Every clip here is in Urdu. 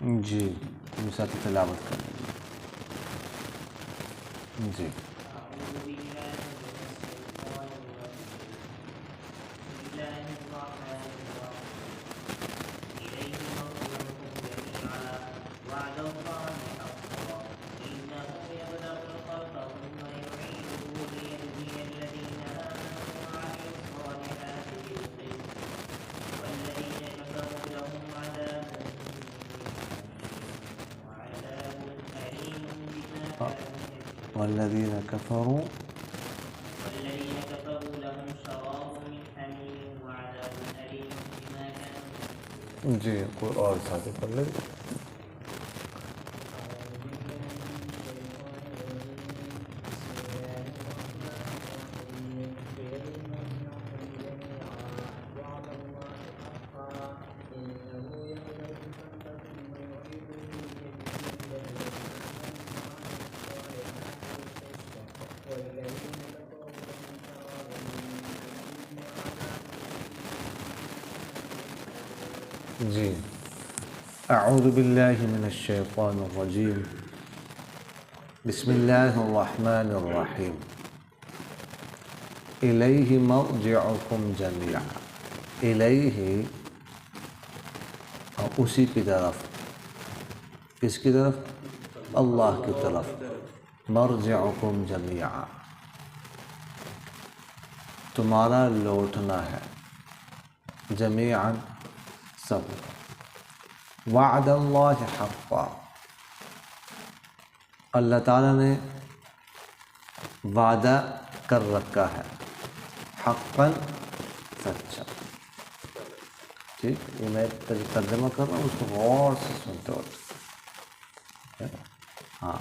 جی میرے ساتھ تلاوت کر لیجیے. جی والذین کفروا جی کوئی اور ساتھ پڑھ لیں. جی اعوذ باللہ من الشیطان الرجیم بسم اللہ الرحمن الرحیم الیہ مرجعکم جمیعا. الیہ اور اسی کی طرف. کس کی طرف؟ اللہ کی طرف. مرجعکم جمیعا تمہارا لوٹنا ہے. جمیعا سب. وعد اللہ حقا اللہ تعالیٰ نے وعدہ کر رکھا ہے. حقا سچا. ٹھیک یہ میں ترجمہ کر رہا ہوں اس کو غور سے سنتے ہو. ہاں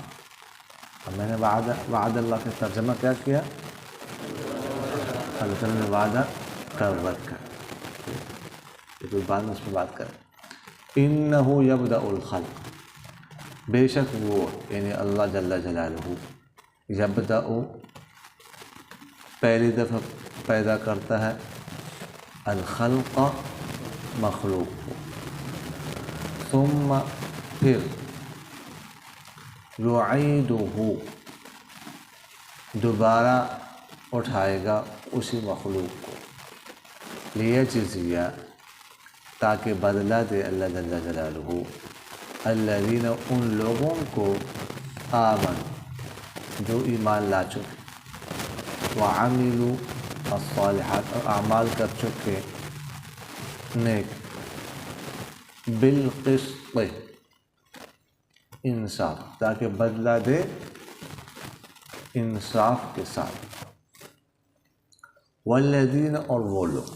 اب میں نے وعد اللہ کا ترجمہ کیا کیا؟ اللہ تعالیٰ نے وعدہ کر رکھا ہے. کوئی بعد میں اس پہ بات کریں. انہ یبدأ الخلق بے شک وہ یعنی اللہ جل جلالہ یبدأ پہلی دفعہ پیدا کرتا ہے الخلق مخلوق کو. ثم پھر یعیدہ دوبارہ اٹھائے گا اسی مخلوق کو. لیجزی تاکہ بدلہ دے اللہ جل جلالہ الذین ان لوگوں کو آمن جو ایمان لا چکے وعملوا الصالحات اور اعمال کر چکے نیک بالقسط انصاف تاکہ بدلہ دے انصاف کے ساتھ. والذین اور وہ لوگ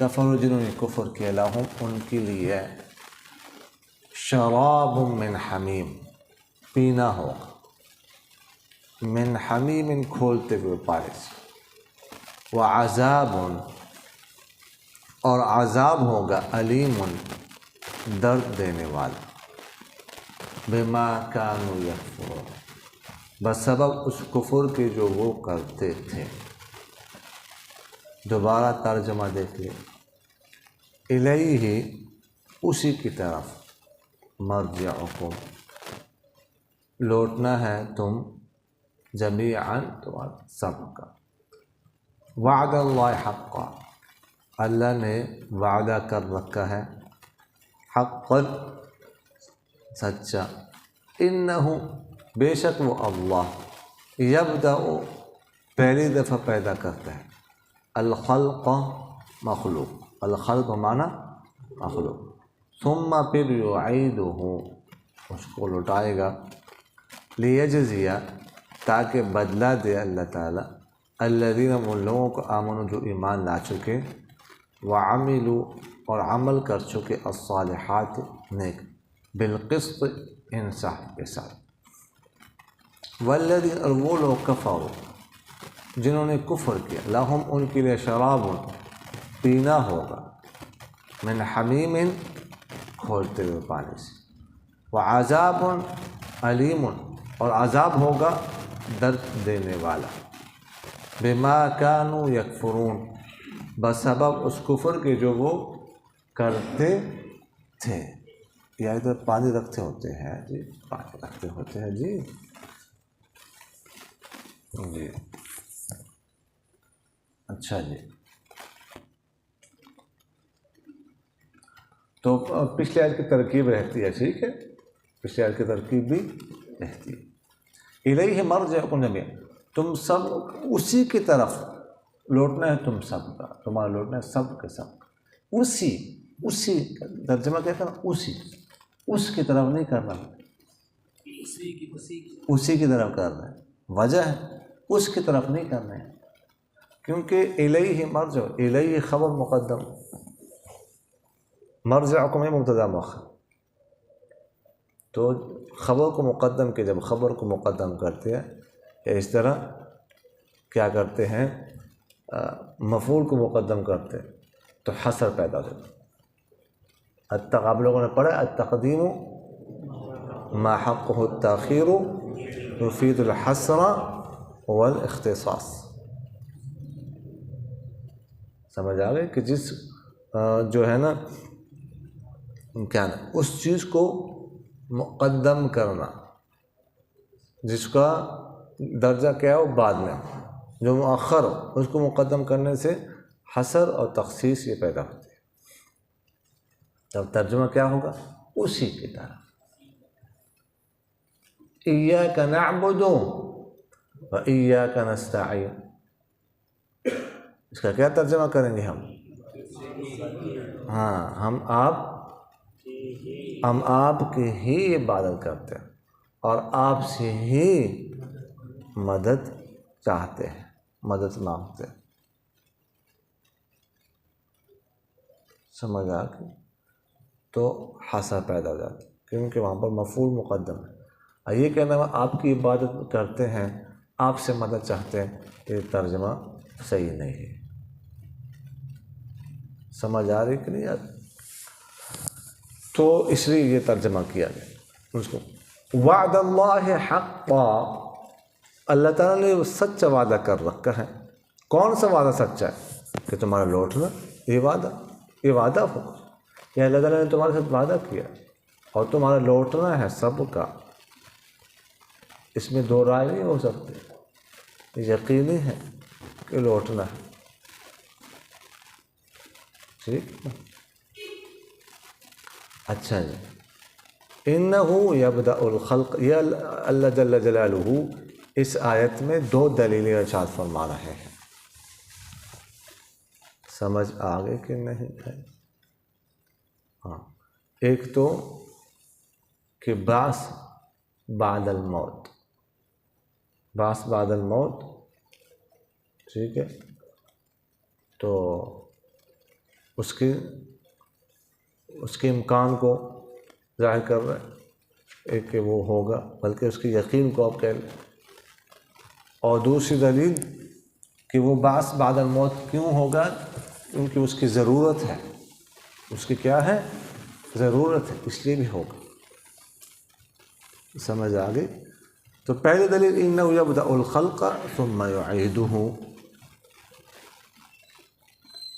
کفروا جنہوں نے کفر کیا لہم ان کے لیے شراب من حمیم پینا ہوگا. من حمیم کھولتے ہوئے پانی سے. وعذاب اور عذاب ہوگا علیم درد دینے والا. بما کانوا یکفرون بسبب اس کفر کے جو وہ کرتے تھے. دوبارہ ترجمہ دیکھ لیں. الیہ اسی کی طرف مرجعکم لوٹنا ہے تم جمیعاً تمہارا سب کا. وعد اللہ حقا اللہ نے وعدہ کر رکھا ہے. حقا سچا. انہ بے شک وہ اللہ یبدأ پہلی دفعہ پیدا کرتا ہے الخلق مخلوق. الخلق معنی مخلوق. ثم پھر یعیدہ اس کو لوٹائے گا. لیجزی تاکہ بدلہ دے اللہ تعالیٰ الذین ان لوگوں کو آمنوا جو ایمان لا چکے وعملوا اور عمل کر چکے الصالحات نیک بالقسط انصاف کے ساتھ. والذین اور وہ لوگ کفروا جنہوں نے کفر کیا لہم ان کے لیے شراب پینا ہوگا من حمیم کھولتے ہوئے پانی سے. وعذاب علیم اور عذاب ہوگا درد دینے والا. بما کانوا یکفرون بسبب اس کفر کے جو وہ کرتے تھے. یا ادھر پانی رکھتے ہوتے ہیں جی، پانی رکھتے ہوتے ہیں جی جی اچھا جی. تو پچھلے آیت کی ترکیب رہتی ہے، ٹھیک ہے، پچھلے آیت کی ترکیب بھی رہتی ہے. الیہ مرجعکم جمیعا، تم سب اسی کی طرف لوٹنا ہے، تم سب کا، تمہارا لوٹنا ہے سب کے سب کا. اسی ترجمہ کہتا ہے اسی، اس کی طرف نہیں کرنا، اسی کی طرف کرنا ہے. وجہ ہے اس کی طرف نہیں کرنا ہے، کیونکہ الیہ مرجع، الیہ خبر مقدم، مرجعکم ہے مبتدا مؤخر. تو خبر کو مقدم کے جب خبر کو مقدم کرتے ہیں یا اس طرح کیا کرتے ہیں مفعول کو مقدم کرتے ہیں تو حصر پیدا ہوتا ہے. آپ لوگوں نے پڑھا التقدیم ما حقه التاخیر یفید الحصر والاختصاص. سمجھ آ گئی کہ جس جو ہے نا کیا نا اس چیز کو مقدم کرنا جس کا درجہ کیا ہو بعد میں، جو مؤخر ہو اس کو مقدم کرنے سے حصر اور تخصیص یہ پیدا ہوتی ہے. تب ترجمہ کیا ہوگا؟ اسی کی طرح. ایاک نعبد و ایاک نستعین، اس کا کیا ترجمہ کریں گے ہم؟ ہاں، ہم آپ کی ہی عبادت کرتے ہیں اور آپ سے ہی مدد چاہتے ہیں، مدد مانگتے ہیں. سمجھ آ گئی؟ تو حصر پیدا ہو جاتا ہے کیونکہ وہاں پر مفعول مقدم ہے. یہ کہنا آپ کی عبادت کرتے ہیں، آپ سے مدد چاہتے ہیں، یہ ترجمہ صحیح نہیں ہے. سمجھ آ رہی کہ نہیں آ رہی؟ تو اس لیے یہ ترجمہ کیا گیا اس کو. وعد اللہ حقا، اللہ تعالیٰ نے سچا وعدہ کر رکھا ہے. کون سا وعدہ سچا ہے؟ کہ تمہارا لوٹنا، یہ وعدہ ہوگا. یا اللہ تعالیٰ نے تمہارے ساتھ وعدہ کیا اور تمہارا لوٹنا ہے سب کا. اس میں دو رائے نہیں ہو سکتے، یقینی ہے کہ لوٹنا ہے. ٹھیک، اچھا جی. انہ یبدأ الخلق، یہ اللہ جل جلالہ اس آیت میں دو دلیلیں ارشاد فرما رہے ہیں. سمجھ آگے کہ نہیں ہے؟ ہاں، ایک تو کہ بعث بعد الموت، بعث بعد الموت، ٹھیک ہے، تو اس کے امکان کو ظاہر کر رہا ہے، ایک کہ وہ ہوگا، بلکہ اس کے یقین کو آپ کہہ لیں. اور دوسری دلیل کہ وہ بعث بعد الموت کیوں ہوگا؟ کیونکہ اس کی ضرورت ہے. اس کی کیا ہے؟ ضرورت ہے، اس لیے بھی ہوگا. سمجھ آ گئی؟ تو پہلی دلیل انہ یبدأ الخلق ثم یعیدہ،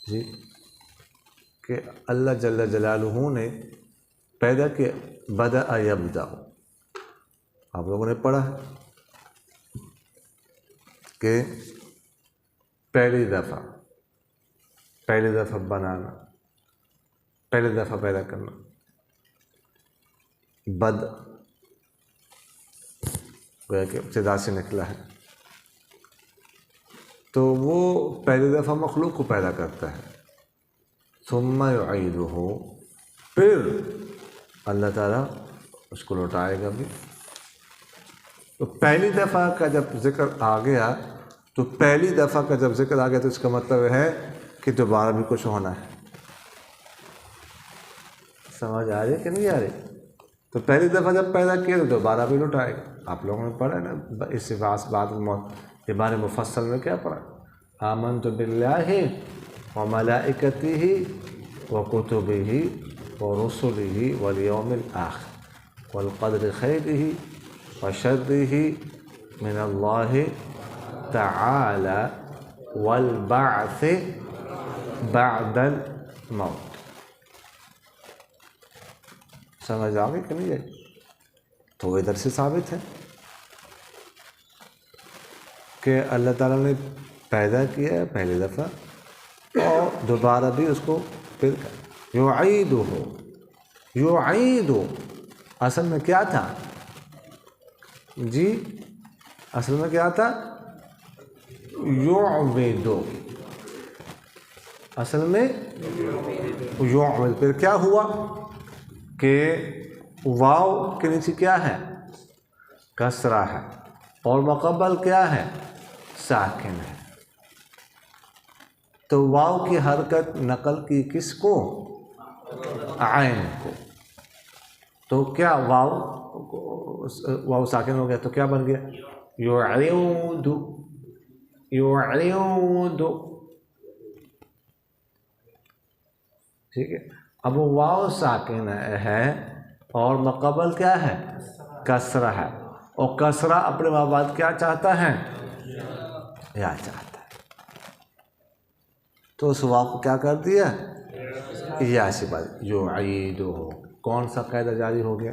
جی، کہ اللہ جل جلالہ نے پیدا کیا. بدأ یبدأ، آپ لوگوں نے پڑھا ہے کہ پہلی دفعہ بنانا، پہلی دفعہ پیدا کرنا. بد گویا کہ ابتدا سے نکلا ہے، تو وہ پہلی دفعہ مخلوق کو پیدا کرتا ہے. ثم یعیدہ، پھر اللہ تعالیٰ اس کو لوٹائے گا بھی. تو پہلی دفعہ کا جب ذکر آ گیا، تو پہلی دفعہ کا جب ذکر آ گیا تو اس کا مطلب ہے کہ دوبارہ بھی کچھ ہونا ہے. سمجھ آ رہی ہے کہ نہیں آ رہی؟ تو پہلی دفعہ جب پیدا کیا تو دوبارہ بھی لوٹائے گا. آپ لوگوں نے پڑھا نا اس سے بعد الموت کے بارے مفصل میں کیا پڑھا؟ آمنت باللہ وملائکتہ وکتبہ ورسلہ والیوم الآخر والقدر خیرہ وشرہ من اللہ تعالی والبعث بعد الموت. سمجھ آ گئی کہ نہیں گئی؟ تو ادھر سے ثابت ہے کہ اللہ تعالیٰ نے پیدا کیا ہے پہلی دفعہ اور دوبارہ بھی اس کو پھر یعید اصل میں کیا تھا جی؟ اصل میں کیا تھا؟ یعبد، اصل میں یعبد. پھر کیا ہوا کہ واو کے نیچے کیا ہے؟ کسرہ ہے، اور مقبل کیا ہے؟ ساکن ہے. تو واو کی حرکت نقل کی کس کو؟ عین کو. تو کیا واو ساکن ہو گیا تو کیا بن گیا؟ یعود. ٹھیک ہے. اب واو ساکن ہے اور مقبل کیا ہے؟ کسرہ ہے، اور کسرہ اپنے بعد کیا چاہتا ہے؟ یا چاہتا ہے. تو اس واو کو کیا کر دیا؟ یا سے بات یعید ہو. کون سا قاعدہ جاری ہو گیا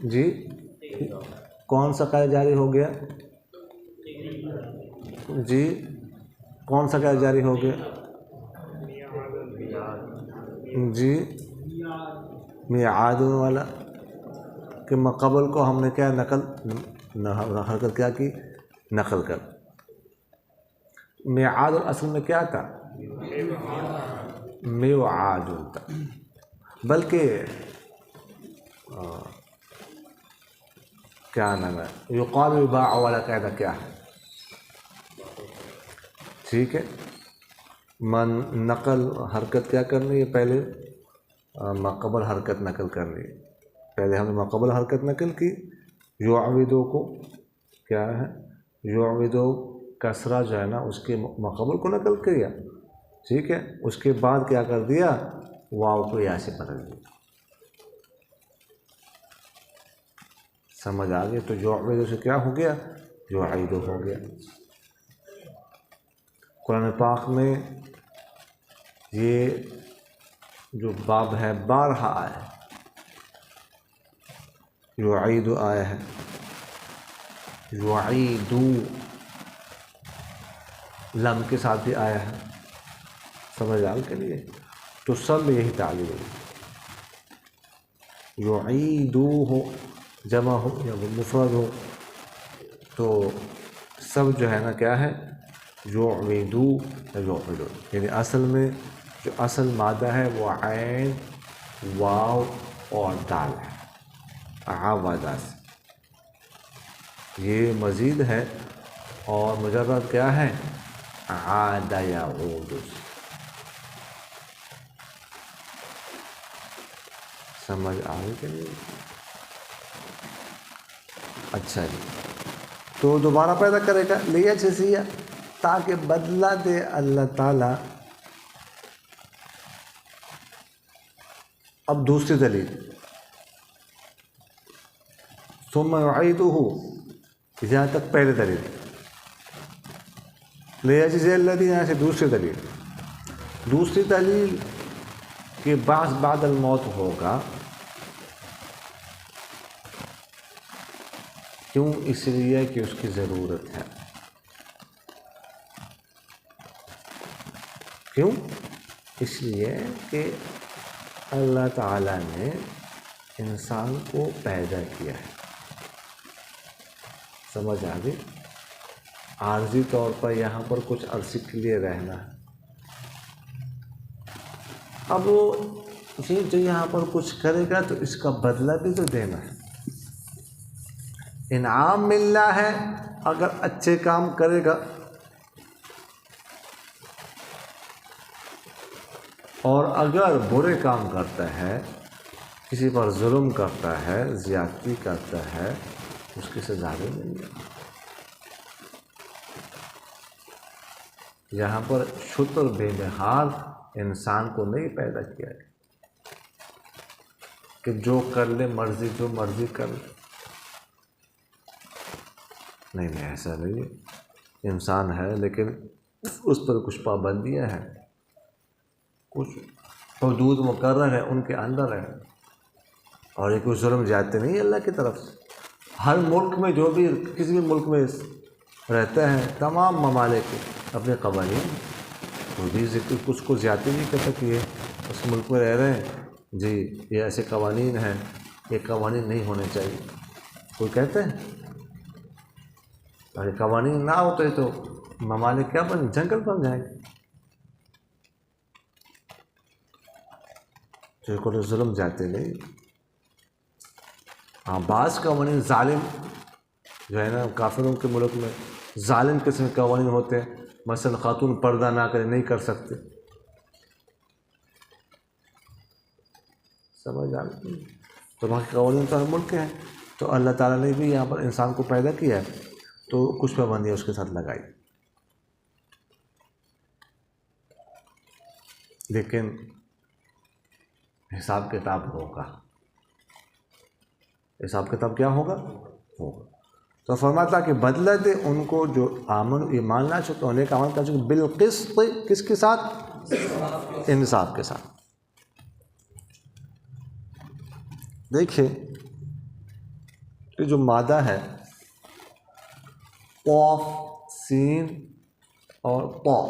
جی؟ کون سا قاعدہ جاری ہو گیا جی؟ کون سا قاعدہ جاری ہو گیا جی؟ میعاد والا، کہ مقبل کو ہم نے کیا حرکت کیا کی؟ نقل کر. میعاد اصل میں کیا تھا؟ میعاد تھا. بلکہ کیا نام ہے، یقال یباع والا قاعدہ کیا ہے؟ ٹھیک ہے. نقل حرکت کیا کرنی ہے؟ پہلے مقبل حرکت نقل کرنی ہے. پہلے ہم نے مقبل حرکت نقل کی، یعبدو کو کیا ہے؟ یعبدو کسرہ جو ہے نا اس کے مقبل کو نقل کیا. ٹھیک ہے. اس کے بعد کیا کر دیا؟ واو کو یا سے بدل دیا. سمجھ آ گئی؟ تو یعبدو سے کیا ہو گیا؟ یعید ہو گیا. قرآن پاک میں یہ جو باب ہے بارہا آیا ہے. یعید آیا ہے، یعیدو لم کے ساتھ بھی آیا ہے. سمجھ آ کے لیے تو سب میں یہی تعلیم ہے. یعیدو ہو جمع ہو یا مفرد ہو تو سب جو ہے نا کیا ہے؟ یعیدو یا یعیدو. یعنی اصل میں جو اصل مادہ ہے وہ عین، واو اور دال ہے. عوضہ سے یہ مزید ہے، اور مجرد کیا ہے؟ عاد یعود. سمجھ آ گئی کہ نہیں؟ اچھا جی. تو دوبارہ پیدا کرے گا لیا جزیہ، تاکہ بدلہ دے اللہ تعالیٰ. اب دوسری دلیل، ثم یعیدہ، جہاں تک پہلے دلیل لیجزی الذین، یہاں سے دوسری دلیل کہ بعد الموت ہوگا. کیوں؟ اس لیے کہ اس کی ضرورت ہے. کیوں؟ اس لیے کہ اللہ تعالیٰ نے انسان کو پیدا کیا ہے. سمجھ آ گئی؟ عارضی طور پر یہاں پر کچھ عرصے کے لیے رہنا ہے. اب وہ جو یہاں پر کچھ کرے گا تو اس کا بدلہ بھی تو دینا ہے. انعام ملنا ہے اگر اچھے کام کرے گا، اور اگر برے کام کرتا ہے، کسی پر ظلم کرتا ہے، زیادتی کرتا ہے، اس کی سزا بھی ملے گی. یہاں پر شتر بے نہاد انسان کو نہیں پیدا کیا ہے کہ جو کر لے مرضی، جو مرضی کر لے. نہیں ایسا نہیں ہے. انسان ہے لیکن اس پر کچھ پابندیاں ہیں، کچھ حدود مقرر ہے، ان کے اندر ہے. اور یہ کوئی ظلم زیادتی نہیں ہے اللہ کی طرف سے. ہر ملک میں جو بھی کسی بھی ملک میں رہتا ہے تمام ممالک کے اپنے قوانین، کوئی بھی کچھ کو زیادتی نہیں کہتا کہ یہ اس ملک میں رہ رہے ہیں جی یہ ایسے قوانین ہیں، یہ قوانین نہیں ہونے چاہیے. کوئی کہتے ہیں؟ اگر قوانین نہ ہوتے تو ممالک کیا بن جنگل بن جائیں گے. جو کوئی ظلم زیادتی نہیں. ہاں بعض قوانین ظالم جو ہے نا کافروں کے ملک میں ظالم قسم کے قوانین ہوتے ہیں، مثلا خاتون پردہ نہ کرے نہیں کر سکتے. سمجھ آتی ہے؟ تو وہاں کے قوانین تو ہر ملک کے ہیں. تو اللہ تعالیٰ نے بھی یہاں پر انسان کو پیدا کیا ہے تو کچھ پابندیاں اس کے ساتھ لگائی. لیکن حساب کتاب ہوگا. حساب کتاب کیا ہوگا؟ ہوگا. تو فرماتا کہ بدلہ دے ان کو جو آمن ایمان لا چکے ہونے کا عمل کر چکے بالقسط، کس کے ساتھ؟ انصاف کے ساتھ. دیکھیں یہ جو مادہ ہے قاف سین اور طا،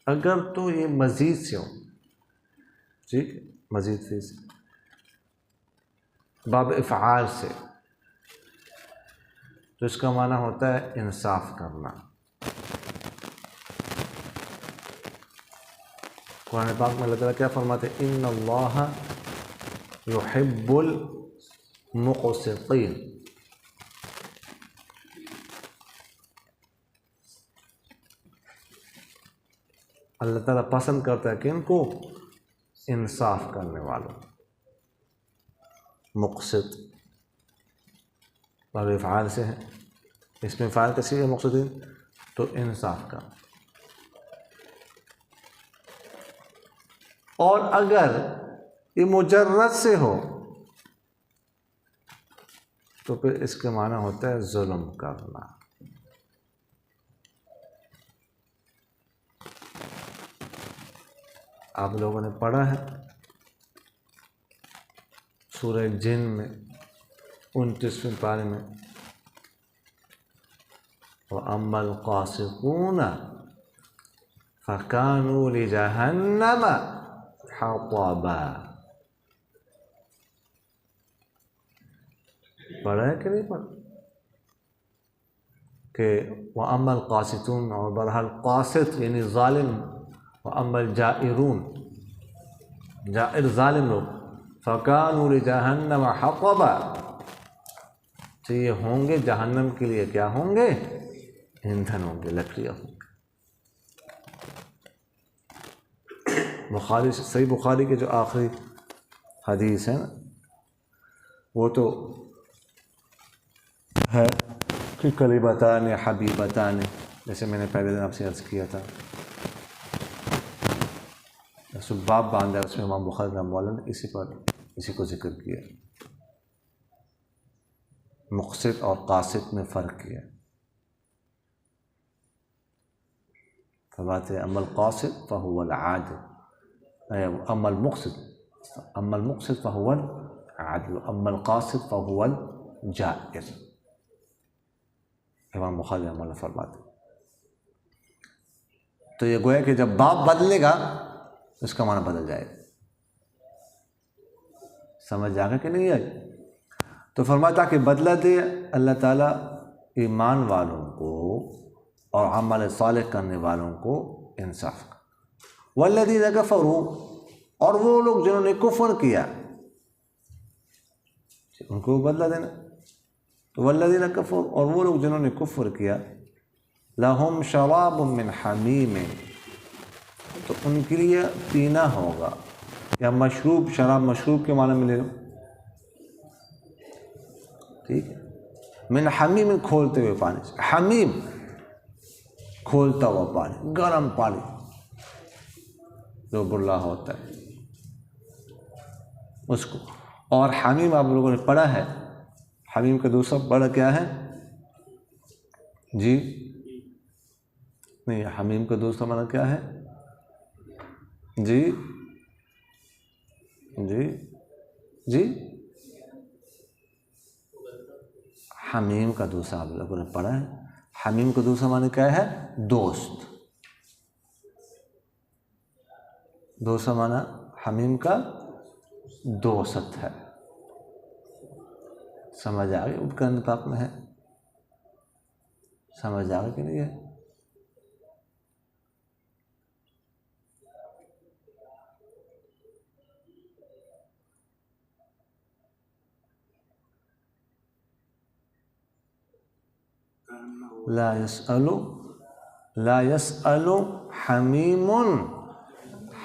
اگر تو یہ مزید سے ہو، ٹھیک ہے، مزید فی سے باب افعال سے، تو اس کا معنی ہوتا ہے انصاف کرنا. قرآن پاک میں اللہ تعالیٰ کیا فرماتے ہیں؟ ان اللہ یحب المقسطین. اللہ تعالیٰ پسند کرتا ہے کہ ان کو انصاف کرنے والوں. مقسط باب افعال سے ہے، اس میں فعال کسی ہے مقصدین تو انصاف کا. اور اگر یہ مجرد سے ہو تو پھر اس کے معنی ہوتا ہے ظلم کرنا. آپ لوگوں نے پڑھا ہے سورہ جن میں 29ویں پارے میں وَأَمَّا الْقَاسِطُونَ فَكَانُوا لِجَهَنَّمَ حَطَبًا. پڑھا ہے کہ نہیں پڑھا کہ وَأَمَّا الْقَاسِطُونَ، اور بہرحال قاسط یعنی ظالم، وَأَمَّا الْجَائِرُونَ جائر ظالم لوگ، فَكَانُوا لِجَهَنَّمَ حَطَبًا، تو یہ ہوں گے جہنم کے لیے کیا ہوں گے؟ ایندھن ہوں گے، لکڑیاں ہوں گے. بخاری صحیح بخاری کے جو آخری حدیث ہے نا وہ تو ہے کہ کلمتان حبیبتان، جیسے میں نے پہلے دن آپ سے عرض کیا تھا، باب باندھا اس میں امام بخاری رحمہ اللہ نے اسی کو ذکر کیا، مقسط اور قاسط میں فرق کیا. فرماتے ہیں اما القاسط فهو العادل، اما المقسط فهو العادل، اما القاسط فهو الجائر. امام بخاری رحمہ اللہ فرماتے ہیں. تو یہ گویا کہ جب باب بدلے گا اس کا معنی بدل جائے گا. سمجھ آ گیا کہ نہیں آئی؟ تو فرماتا کہ بدلہ دے اللہ تعالیٰ ایمان والوں کو اور عمل صالح کرنے والوں کو انصاف کا. والذین کفروا، اور وہ لوگ جنہوں نے کفر کیا ان کو بدلہ دینا. تو والذین کفروا، اور وہ لوگ جنہوں نے کفر کیا، لہم شراب من حمیم، تو ان کے لیے پینا ہوگا، یا مشروب، شراب مشروب کے معنی میں لے لو، ٹھیک ہے، من حمیم کھولتے ہوئے پانی سے. حمیم کھولتا ہوا پانی، گرم پانی جو برلا ہوتا ہے اس کو. اور حمیم آپ لوگوں نے پڑھا ہے، حمیم کا دوسرا پڑھا کیا ہے جی؟ نہیں، حمیم کا دوسرا معنی کیا ہے؟ جی جی جی حمیم کا دوسرا آپ لوگوں نے پڑھا ہے. حمیم کا دوسرا معنی کیا ہے؟ دوست. دوسرا معنی حمیم کا دوست ہے. سمجھ آ گئی؟ اٹھ کر نطاق میں ہے. سمجھ آ گئی کہ نہیں ہے؟ لا يسأل حمیم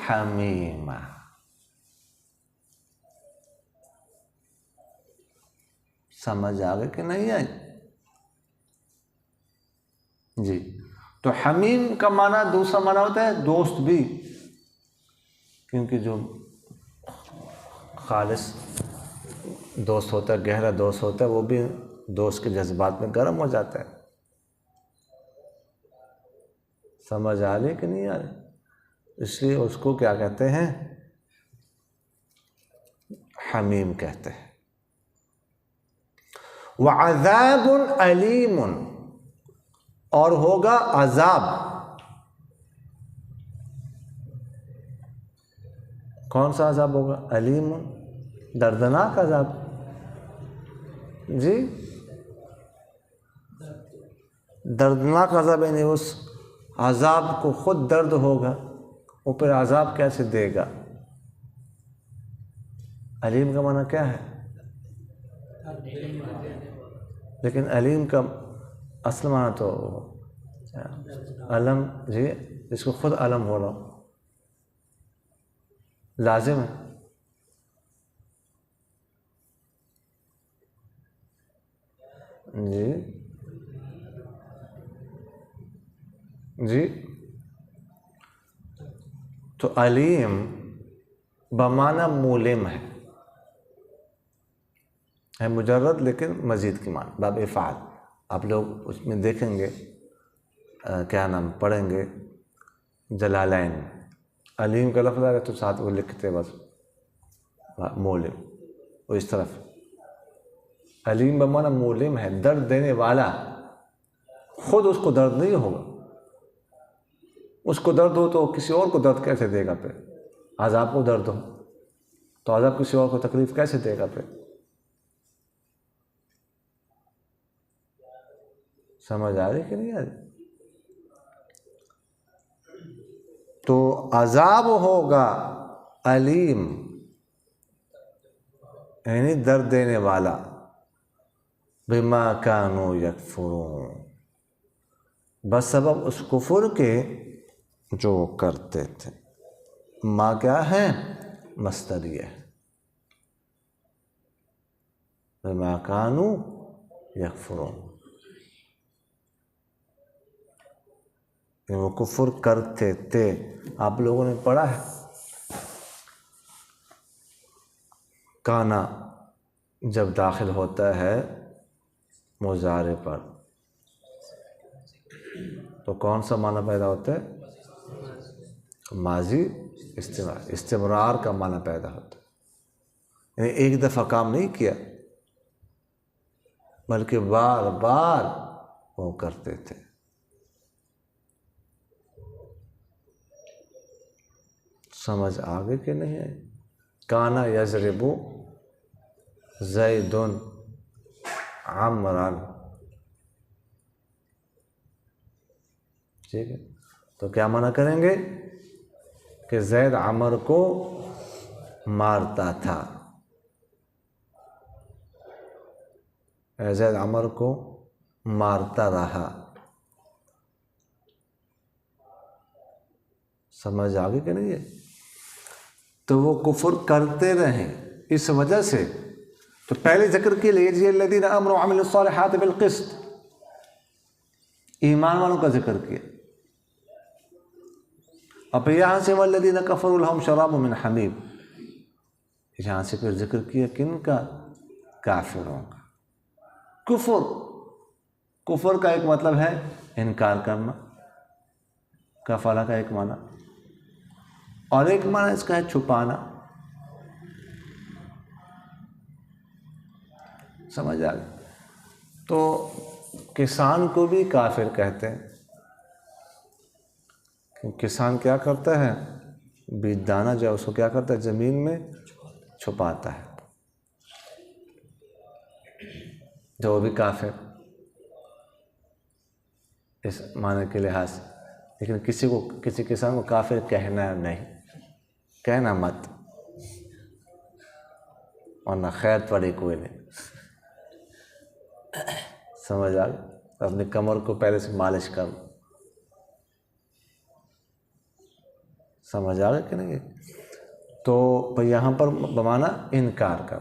حمیما. سمجھ آ گئی کہ نہیں آئی؟ جی. تو حمیم کا معنی دوسرا معنی ہوتا ہے دوست بھی، کیونکہ جو خالص دوست ہوتا ہے، گہرا دوست ہوتا ہے، وہ بھی دوست کے جذبات میں گرم ہو جاتا ہے. سمجھ آ رہی کہ نہیں آ رہی؟ اس لیے اس کو کیا کہتے ہیں؟ حمیم کہتے ہیں. وعذاب علیم، اور ہوگا عذاب. کون سا عذاب ہوگا؟ علیم، دردناک عذاب. جی دردناک عذاب، یعنی اس عذاب کو خود درد ہوگا، وہ پھر عذاب کیسے دے گا؟ علیم کا معنی کیا ہے؟ لیکن علیم کا اصل معنی تو علم، جی جس کو خود علم ہو رہا لازم ہے. جی جی تو علیم بمعنی مولم ہے مجرد، لیکن مزید کی معنی باب افعال. آپ لوگ اس میں دیکھیں گے، کیا نام پڑھیں گے جلالین، علیم کا لفظ آئے گا تو ساتھ وہ لکھتے بس مولم. وہ اس طرف علیم بمعنی مولم ہے، درد دینے والا. خود اس کو درد نہیں ہوگا. اس کو درد ہو تو کسی اور کو درد کیسے دے گا؟ پھر عذاب کو درد ہو تو عذاب کسی اور کو تکلیف کیسے دے گا؟ پھر سمجھ آ رہی کہ نہیں آ رہی؟ تو عذاب ہوگا علیم، یعنی درد دینے والا. بما کانوا یکفرون، بس سبب اس کفر کے جو کرتے تھے. ما کیا ہے؟ مصدریہ ہے. بما کانوا یکفرون، وہ کفر کرتے تھے. آپ لوگوں نے پڑھا ہے کانا جب داخل ہوتا ہے مضارع پر تو کون سا معنی پیدا ہوتا ہے؟ ماضی استمرار کا معنی پیدا ہوتا ہے. یعنی ایک دفعہ کام نہیں کیا بلکہ بار بار وہ کرتے تھے. سمجھ آگے کہ نہیں ہے؟ کانا یضرب زید عمرا، ٹھیک ہے. تو کیا معنی کریں گے کہ زید عمر کو مارتا تھا، زید عمر کو مارتا رہا. سمجھ آگے کہ نہیں ہے؟ تو وہ کفر کرتے رہیں اس وجہ سے. تو پہلے ذکر کے لیے لیجیے الذین آمنوا وعملوا الصالحات بالقسط، ایمان والوں کا ذکر کیا. اور پھر یہاں سے والذین کفروا لہم شراب من حمیم، یہاں سے پھر ذکر کیا کن کا؟ کافروں کا. کفر کا ایک مطلب ہے انکار کرنا، کفارہ کا ایک معنی اور ایک معنی اس کا ہے چھپانا. سمجھ آ گئی؟ تو کسان کو بھی کافر کہتے ہیں. کسان کیا کرتا ہے؟ بیج دانہ جو ہے اس کو کیا کرتا ہے؟ زمین میں چھپاتا ہے. تو وہ بھی کافر اس معنی کے لحاظ سے. لیکن کسی کسان کو کافر کہنا نہیں، کہنا مت، ورنہ خیر پڑی کوئی نہیں. سمجھ آ گئی؟ اپنی کمر کو پہلے سے مالش کر. سمجھ آ گئی کہ نہیں؟ تو یہاں پر بمانا انکار کر.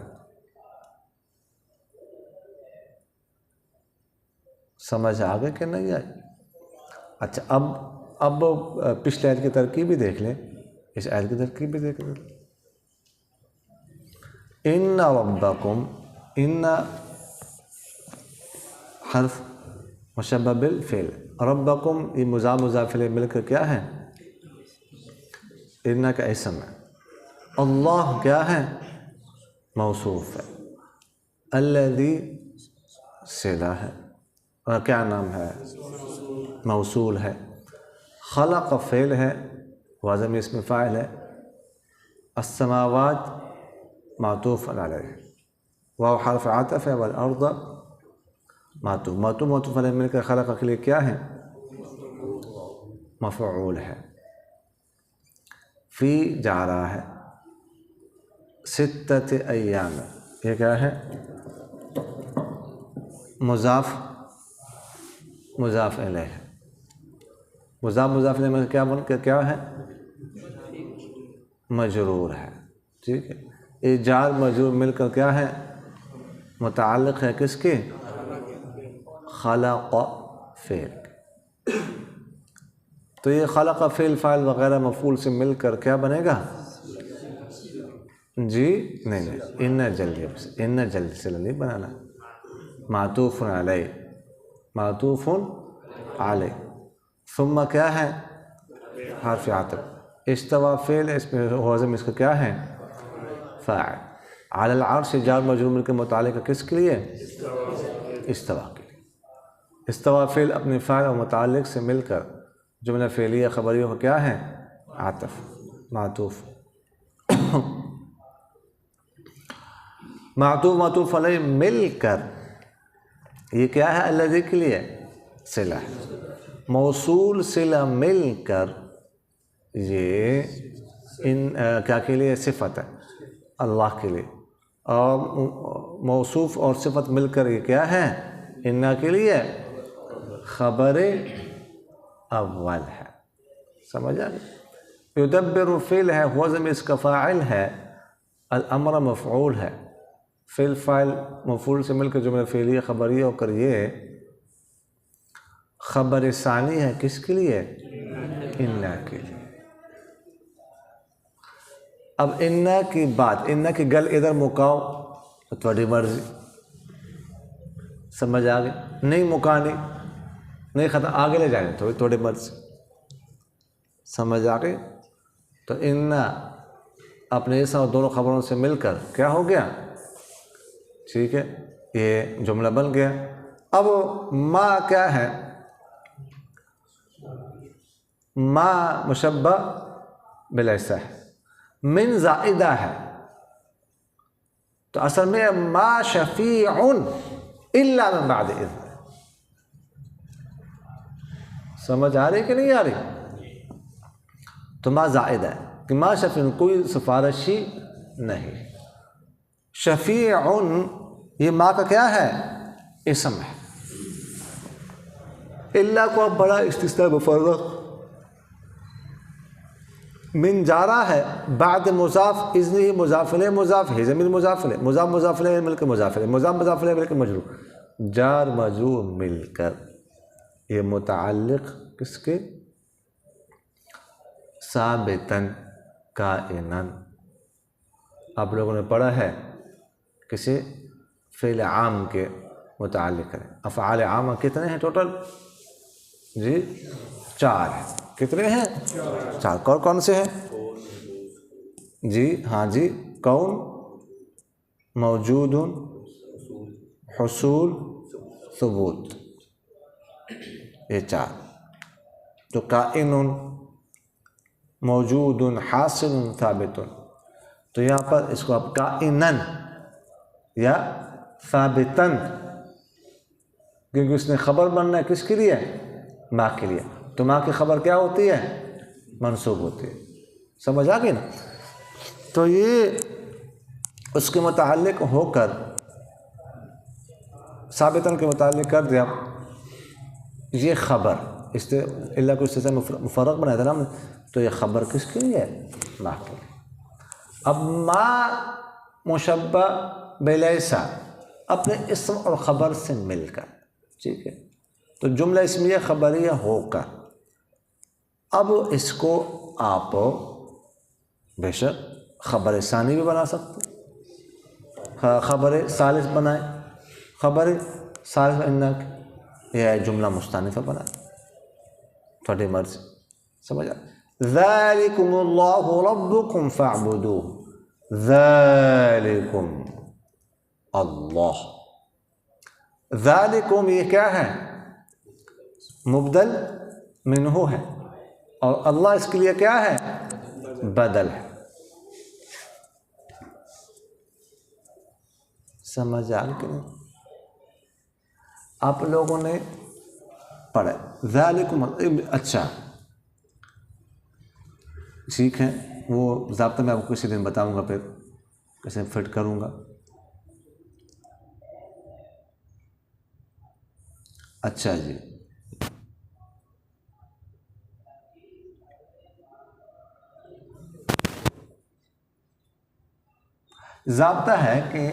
سمجھ آ گئی کہ نہیں آئی؟ اچھا، اب پچھلے آیت کی ترکیب بھی دیکھ لیں، اس آیت کی ترکیب بھی دیکھ لیں. ان ربکم، ان حرف مشبہ بالفعل، ربکم یہ مضاف الیہ مل کر کیا ہے؟ ان کا اسم ہے. اللہ کیا ہے؟ موصوف ہے. الذی صلہ ہے، اور کیا نام ہے؟ موصول ہے. خلق فعل ہے، وزن اسم فاعل ہے. السماوات معطوف علیہ، واو حرف عطف ہے، والارض معطوف علیہ مل کر خلق کے لیے کیا ہے؟ مفعول ہے. فی جا رہا ہے. ستۃ ایام، یہ کیا ہے؟ مضاف الیہ ہے. مضاف الیہ میں کیا بن کے کیا ہے؟ مجرور ہے. ٹھیک ہے. یہ جار مجرور مل کر کیا ہے؟ متعلق ہے کس کے؟ خلق فعل. تو یہ خلق فعل فاعل وغیرہ مفعول سے مل کر کیا بنے گا؟ جی نہیں، ان جلدی سے نہیں بنانا. معطوف علیہ، معطوف علیہ. ثم کیا ہے؟ حرف عطف. استوى فعل، اس میں وزن اس کا کیا ہے؟ فاعل. علی العرش جار مجرور مل کے متعلق ہے کس کے لیے؟ استوى کے لیے. استوى فعل اپنے فاعل اور متعلق سے مل کر جملہ فعلیہ خبریہ کا کیا ہے؟ عطف، معطوف. معطوف علیہ مل کر یہ کیا ہے؟ الذی کے لیے صلہ ہے. موصول صلہ مل کر یہ ان کیا کے لیے؟ صفت ہے اللہ کے لیے. اور موصوف اور صفت مل کر یہ کیا ہے؟ انا کے لیے خبر اول ہے. سمجھ آ گئی؟ یدبر فعل ہے، وزن اس کا فاعل ہے. الامر مفعول ہے. فعل فاعل مفعول سے مل کر جملہ فعلیہ خبریہ ہو کر یہ خبر ثانی ہے کس کے لیے؟ انا کے لیے. اب انا کی بات، انا کی گل ادھر مکاؤ تو تھوڑی مرضی. سمجھ آ گئی؟ نہیں مکانی، نہیں ختم، آگے لے جائیں تھوڑی مرضی. سمجھ آ گئی؟ تو انا اپنے اس اور دونوں خبروں سے مل کر کیا ہو گیا؟ ٹھیک ہے، یہ جملہ بن گیا. اب ما کیا ہے؟ ما مشبہ بلیسا ہے، من زائدہ ہے. تو اصل میں ما شفیع الا من بعد اذن. سمجھ آ رہی کہ نہیں آ رہی؟ تو ما زائدہ ہے کہ ما شفیع کوئی سفارشی نہیں. شفیع یہ ما کا کیا ہے؟ اسم ہے. الا کو اب بڑا استثناء مفرغ من جا رہا ہے بعد مضاف، اذن ہی مضاف الیہ، مضاف ہے ضمیر مضاف الیہ، مضاف الیہ مل کے مضاف الیہ، مضاف الیہ مل کے مجرور، جار مجرور مل کر یہ متعلق کس کے؟ ثابتاً کائناً. آپ لوگوں نے پڑھا ہے کسی فعل عام کے متعلق ہے. افعال عامہ کتنے ہیں ٹوٹل؟ جی 4 ہیں. کتنے ہیں؟ 4. کون سے ہیں؟ جی ہاں جی، کون موجود، حصول، ثبوت، یہ چار. تو کائن، موجود، حاصل، ثابت. تو یہاں پر اس کو آپ کائنن یا ثابتن، کیونکہ اس نے خبر بننا ہے کس کے لیے؟ ماں کے لیے. تو ماں کی خبر کیا ہوتی ہے؟ منصوب ہوتی ہے. سمجھ آ گئی نا؟ تو یہ اس کے متعلق ہو کر ثابتن کے متعلق کر دیا. یہ خبر اس سے اللہ کو اس سے مفرق بنایا تھا نا ہم نے. تو یہ خبر کس کے لیے ہے؟ ماں کے لیے. اب ماں مشبہ بلیسا، اپنے اسم اور خبر سے مل کر، ٹھیک ہے. تو جملہ اسمیہ خبریہ ہو کر اب اس کو آپ بے شک خبر ثانی بھی بنا سکتے، خبر ثالث بنائیں، خبر ثالث انک یا جملہ مستانفہ بنائیں، تھوڑی مرضی. سمجھا؟ ذالکم اللہ ربکم فاعبدوہ، ذالکم اللہ، ذالکم یہ کیا ہے؟ مبدل منہ ہے، اور اللہ اس کے لیے کیا ہے؟ بدل ہے. سمجھ آ کہ نہیں؟ آپ لوگوں نے پڑھا ذالکم. اچھا ٹھیک ہے، وہ ضابطہ میں آپ کو کسی دن بتاؤں گا، پھر کیسے فٹ کروں گا. اچھا جی، ضابطہ ہے کہ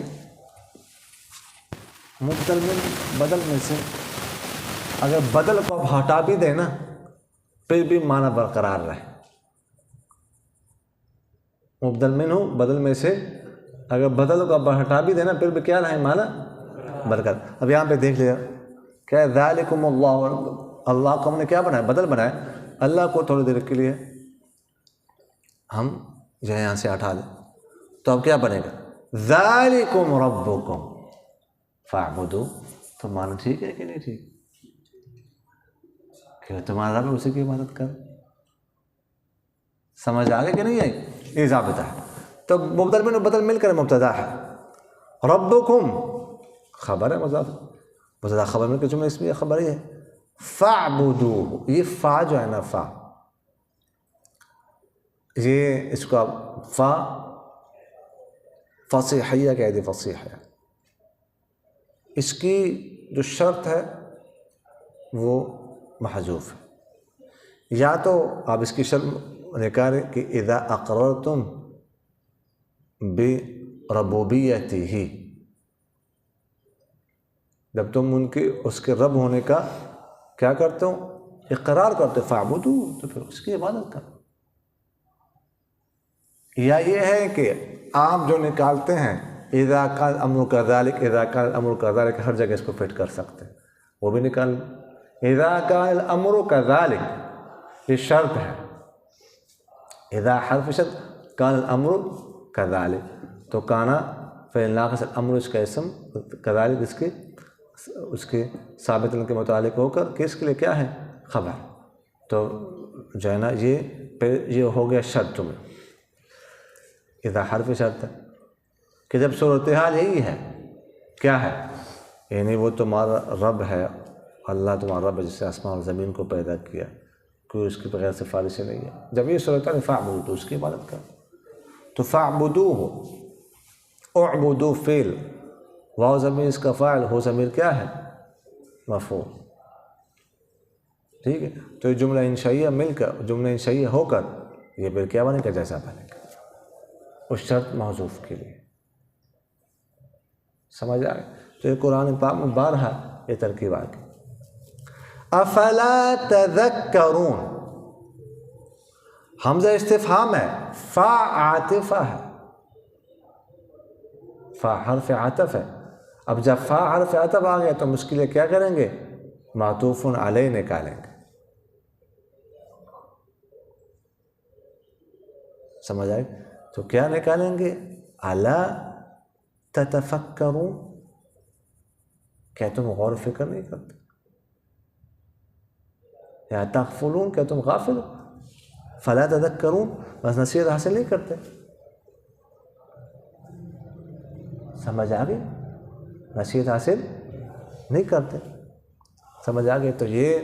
مبدل میں بدل میں سے اگر بدل کو آپ ہٹا بھی دیں نا پھر بھی معنی برقرار رہے. مبدل میں ہو بدل میں سے اگر بدل کو آپ ہٹا بھی دیں نا پھر بھی کیا رہے؟ معنی برقرار. اب یہاں پہ دیکھ لیا کیا ہے؟ ذالکم اللہ، اللہ کو ہم نے کیا بنایا؟ بدل بنایا. اللہ کو تھوڑی دیر کے لیے ہم جو ہے یہاں سے ہٹا لیں تو اب کیا بنے گا؟ ذالکم ربکم فاعبدوہ. تو معنی ٹھیک ہے کہ نہیں ٹھیک؟ کہ تمہارا رب اسی کی عبادت کر. سمجھ آگے کہ نہیں آئی؟ یہ ضابطہ ہے. تو مبدل میں بدل مل کر مبتدا ہے، ربکم خبر ہے، مضاف مبتدا خبر مل کر جملہ اسمیہ خبر ہی ہے. فاعبدوہ، یہ فا جو ہے نا، فا یہ اس کو آپ فا فصیحیہ کہہ دیں. فصیحیہ اس کی جو شرط ہے وہ محذوف ہے. یا تو آپ اس کی شرط نکالیں کہ اذا اقررتم بربوبیتہ، جب تم اس کے رب ہونے کا کیا کرتے ہو؟ اقرار کرتے، فاعبدوہ، تو پھر اس کی عبادت کرو. یا یہ ہے کہ آپ جو نکالتے ہیں اذا کان الامر کذالک، اذا کان الامر کذالک، ہر جگہ اس کو فٹ کر سکتے ہیں، وہ بھی نکال. اذا کان الامر کذالک یہ شرط ہے، اذا حرف شرط، کان الامر کذالک، تو کانا فعل ناقص، الامر اس کا اسم، کذالک اس کے ثابت کے متعلق ہو کر کس کے لیے کیا ہے؟ خبر. تو جو ہے نا یہ ہو گیا شرط میں. اذا حرف شرط ہے کہ جب صورتحال یہی ہے، کیا ہے؟ یعنی وہ تمہارا رب ہے، اللہ تمہارا رب ہے جس سے آسمان اور زمین کو پیدا کیا، کوئی اس کے بغیر سفارش نہیں ہے. جب یہ صورتحال فاعبدوہ، تو اس کی عبادت کر. تو فاعبدوہ، اعبدوا فعل، واو ضمیر اس کا فاعل، ہو ضمیر کیا ہے؟ مفعول. ٹھیک ہے. تو یہ جملہ انشائیہ مل کر، جملہ انشائیہ ہو کر یہ پھر کیا بنے گا؟ جیسا بنے گا اس شرط محذوف کے لیے. سمجھ آئے؟ تو یہ قرآن پاک میں بارہا یہ ترکیب آ گئی. افلا تذکرون، حمزہ استفہام ہے، فا عاطفہ ہے، فا حرف عطف ہے. اب جب فا حرف عطف آ گیا تو ہم اس کے لیے کیا کریں گے؟ معطوف علیہ نکالیں گے. سمجھ آئے؟ تو کیا نکالیں گے؟ الا تتفکرون، کیا تم غور و فکر نہیں کرتے؟ یا تغفلون، کیا تم غافل ہو؟ فلا تذکرون، بس نصیحت حاصل نہیں کرتے. سمجھ آ گئی؟ نصیحت حاصل نہیں کرتے. سمجھ آ گئی؟ تو یہ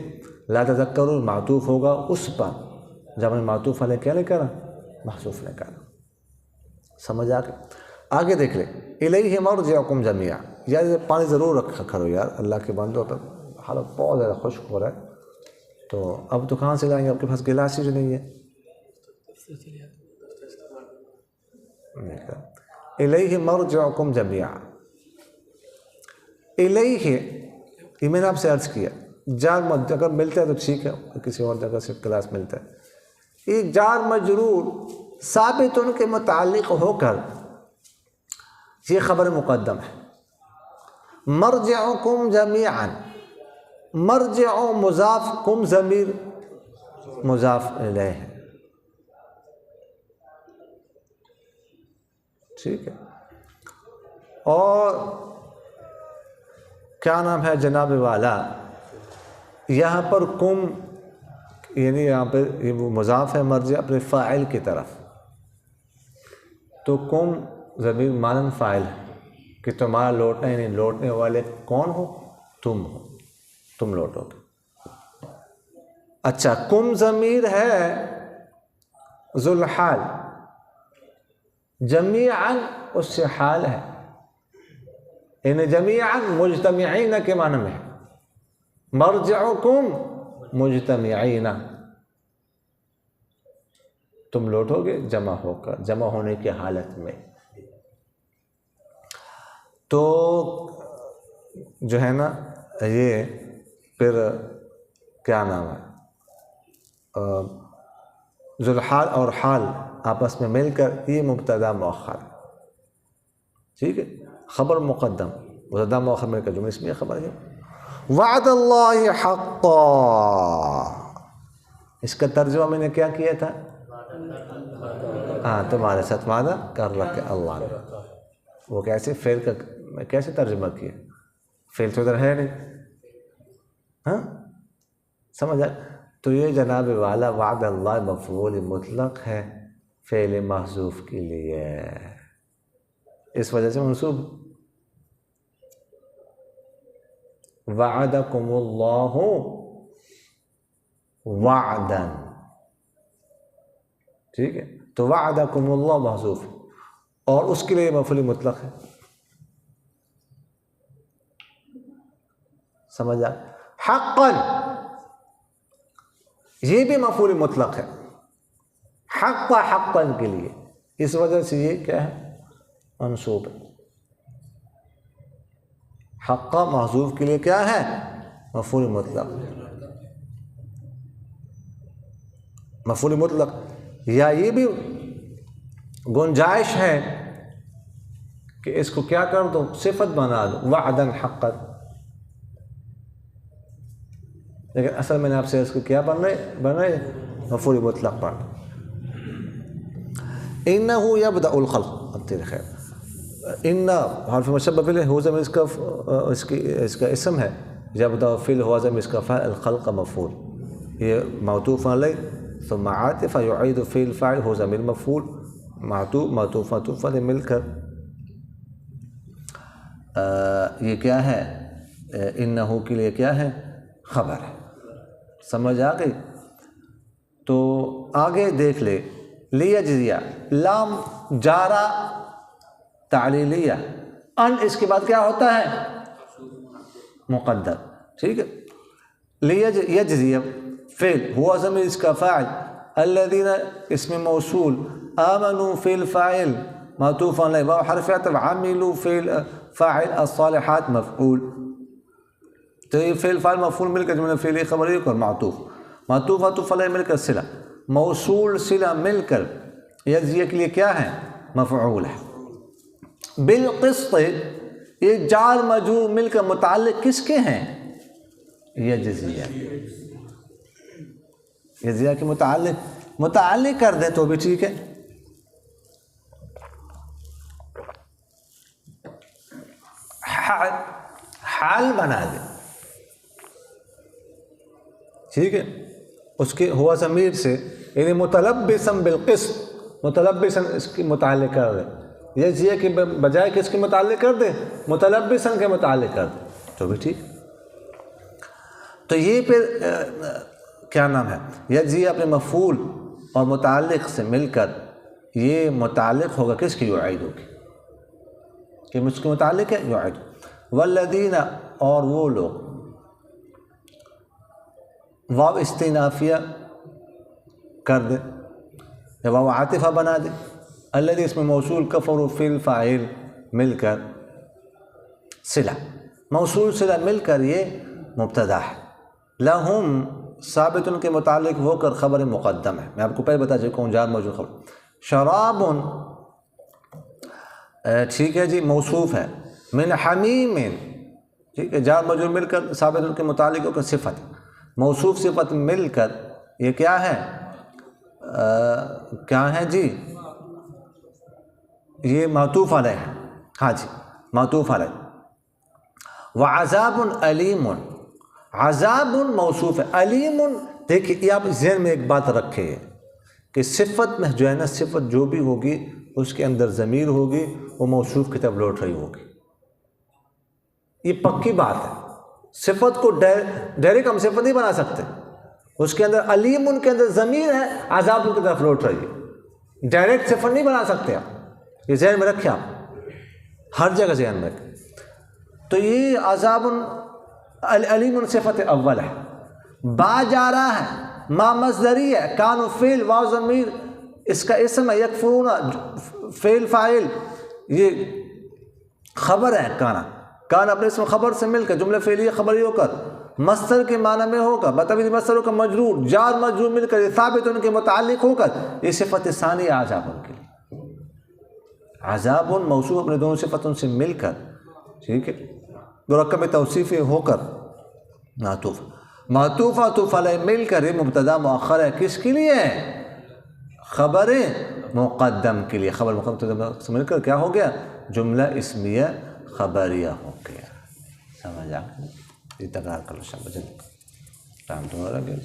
لا تذکرون معطوف ہوگا اس پر جب ہم معطوف علیہ کیا نکالا؟ محذوف نکالا. سمجھ آ گئی؟ آگے دیکھ لیں، الیہ مرجعکم جمیعا. یار یہ پانی ضرور رکھا کرو یار، اللہ کے بندوں پر حالت بہت زیادہ خشک ہو رہا ہے. تو اب تو کہاں سے لائیں گے؟ آپ کے پاس گلاس ہی جو نہیں ہے. الیہ مرجعکم جمیعا. الیہ یہ میں نے آپ سے عرض کیا، جار اگر ملتا ہے تو ٹھیک ہے، کسی اور جگہ سے کلاس ملتا ہے. یہ جار مجرور ثابت ان کے متعلق ہو کر یہ خبر مقدم ہے. مرجعکم جمیعا، مرجع مضاف، کم ضمیر مضاف الیہ ہے. ٹھیک ہے. اور کیا نام ہے جناب والا، یہاں پر کم یعنی یہاں پہ یہ وہ مضاف ہے مرجع اپنے فاعل کی طرف، تو کم ضمیر مانن فاعل ہے کہ تمہارا لوٹنا، یعنی لوٹنے والے کون ہو؟ تم ہو، تم لوٹو گے. اچھا، کم ضمیر ہے ذوالحال، جمیعاً اس سے حال ہے، یعنی جمیعاً مجتمعین کے معنی میں ہے. مرجعکم مجتمعین، تم لوٹو گے جمع ہو کر، جمع ہونے کی حالت میں. تو جو ہے نا یہ پھر کیا نام ہے، ذوالحال اور حال آپس میں مل کر یہ مبتدا مؤخر، ٹھیک ہے، خبر مقدم، مبتدا مؤخر مل کر جملہ اسمیہ خبر ہے. وعد اللہ حقا، اس کا ترجمہ میں نے کیا کیا تھا؟ ہاں، تمہارے ساتھ وعدہ کر رکھا اللہ نے. وہ کیسے؟ فعل کا میں کیسے ترجمہ کیا؟ فعل تو ادھر ہے نہیں. ہاں سمجھ آ؟ تو یہ جناب والا وعد اللہ مفعول مطلق ہے فعل محذوف کے لیے، اس وجہ سے منصوب. وعدکم اللہ وعدا، ٹھیک ہے. تو وعدکم اللہ محذوف، اور اس کے لیے مفعول مطلق ہے. سمجھا؟ حقا، یہ بھی مفعول مطلق ہے، حق حقا کے لیے، اس وجہ سے یہ کیا ہے؟ منصوب ہے. حقا محذوف کے لیے کیا ہے؟ مفعول مطلق. مفعول مطلق، یا یہ بھی گنجائش ہے کہ اس کو کیا کر دو؟ صفت بنا دو، وعدا حقا. لیکن اصل میں نے آپ سے اس کو کیا بن رہے مفعول مطلق بن. انہ یبدأ الخلق، اب تیرے خیر، ان حرف مشبہ فعل ہو ضمیر اس کا اسم ہے، یبدأ فعل ہوا ضمیر اس کا فاعل، الخلق مفعول، یہ معطوف علیہ ثم عاطف یعید فعل فاعل ہو ضمیر مفعول، معطوف معطوف معطوف علیہ مل کر یہ کیا ہے؟ انہ کے لیے کیا ہے؟ خبر ہے. سمجھ آ گئی؟ تو آگے دیکھ لے، لیجزیہ، لام جارہ تعلیلیہ، ان اس کے بعد کیا ہوتا ہے؟ مقدر، ٹھیک ہے. لیجزیہ فعل ہوا ضمیر اس کا فاعل، الذین اسم موصول، آمنوا فعل فاعل معطوف علیہ، واو حرف عطف، عملوا فعل فاعل، الصالحات مفعول. تو یہ فعل فاعل مفعول مل کر جملہ فعلی خبری اور معطوف، معطوف عطف علیہ مل کر صلہ، موصول صلہ مل کر یجزیہ کے لیے کیا ہے؟ مفعول ہے. بالقسط، یہ جار مجرور مل کر متعلق کس کے ہیں؟ یجزیہ. یجزیہ کے متعلق کر دیں تو بھی ٹھیک ہے. حال بنا دے، ٹھیک ہے، اس کے ہوا ضمیر سے، یعنی متلبسا بالقسط، متلبسا اس کے متعلق کر دے، یہ کہ بجائے کس کے متعلق کر دے، متلبسا کے متعلق کر دے، تو بھی ٹھیک۔ تو یہ پھر کیا نام ہے، یجزی اپنے مفعول اور متعلق سے مل کر یہ متعلق ہوگا کس کی، یعید کی، کہ مجھ کے متعلق ہے یعید۔ والذین، اور وہ لوگ، واو استئنافیہ کر دے یا واو عاطفہ بنا دے، الذی اس میں موصول، کفروا فعل فاعل مل کر صلہ، موصول صلہ مل کر یہ مبتدا ہے، لہم ثابت ان کے متعلق ہو کر خبر مقدم ہے، میں آپ کو پہلے بتا چکا ہوں، جار موجود خبر، شراب ٹھیک ہے جی موصوف ہے، من حمیم ٹھیک ہے، جار موجود مل کر ثابت ان کے متعلق ہو کر صفت، موصوف صفت مل کر یہ کیا ہے، کیا ہے جی، یہ معطوف علیہ ہے، ہاں جی معطوف علیہ۔ وعذاب علیم، عذاب موصوف ہے، علیم، دیکھیے یہ آپ ذہن میں ایک بات رکھیں کہ صفت میں جو ہے نا، صفت جو بھی ہوگی اس کے اندر ضمیر ہوگی، وہ موصوف کی طرف لوٹ رہی ہوگی، یہ پکی بات ہے۔ صفت کو ڈائریکٹ ہم صفت نہیں بنا سکتے، اس کے اندر علیم ان کے اندر ضمیر ہے، عذاب ان کی طرف لوٹ رہی ہے، ڈائریکٹ صفت نہیں بنا سکتے آپ، یہ ذہن میں رکھیں، آپ ہر جگہ ذہن میں رکھیں۔ تو یہ عذاب علیم صفت اول ہے، با جا رہا ہے، ما مصدری ہے، کان و فعل، واو ضمیر اس کا اسم ہے، یکفرون فعل فاعل، یہ خبر ہے، کان اپنے اسم خبر سے مل کر جملہ فعلیہ خبری ہو کر مصدر کے معنی میں ہوگا، بتویز مصدر کا مجرور، جار مجرور مل کر یہ ثابت ان کے متعلق ہو کر یہ صفت ثانی عذاب ان کے لیے، عذاب موصوف اپنے دونوں صفتوں سے مل کر، ٹھیک ہے، مرکب توصیفی ہو کر معطوف، معطوف عطوف علیہ مل کر یہ مبتدا مؤخر ہے، کس کے لیے، خبر مقدم کے لیے، خبر مقدم سے مل کر کیا ہو گیا، جملہ اسمیہ خبریہ ہو گیا، سمجھ آ گیا، یہ تکرار کر لو شاباش، ٹائم تو ہو رہا ہے۔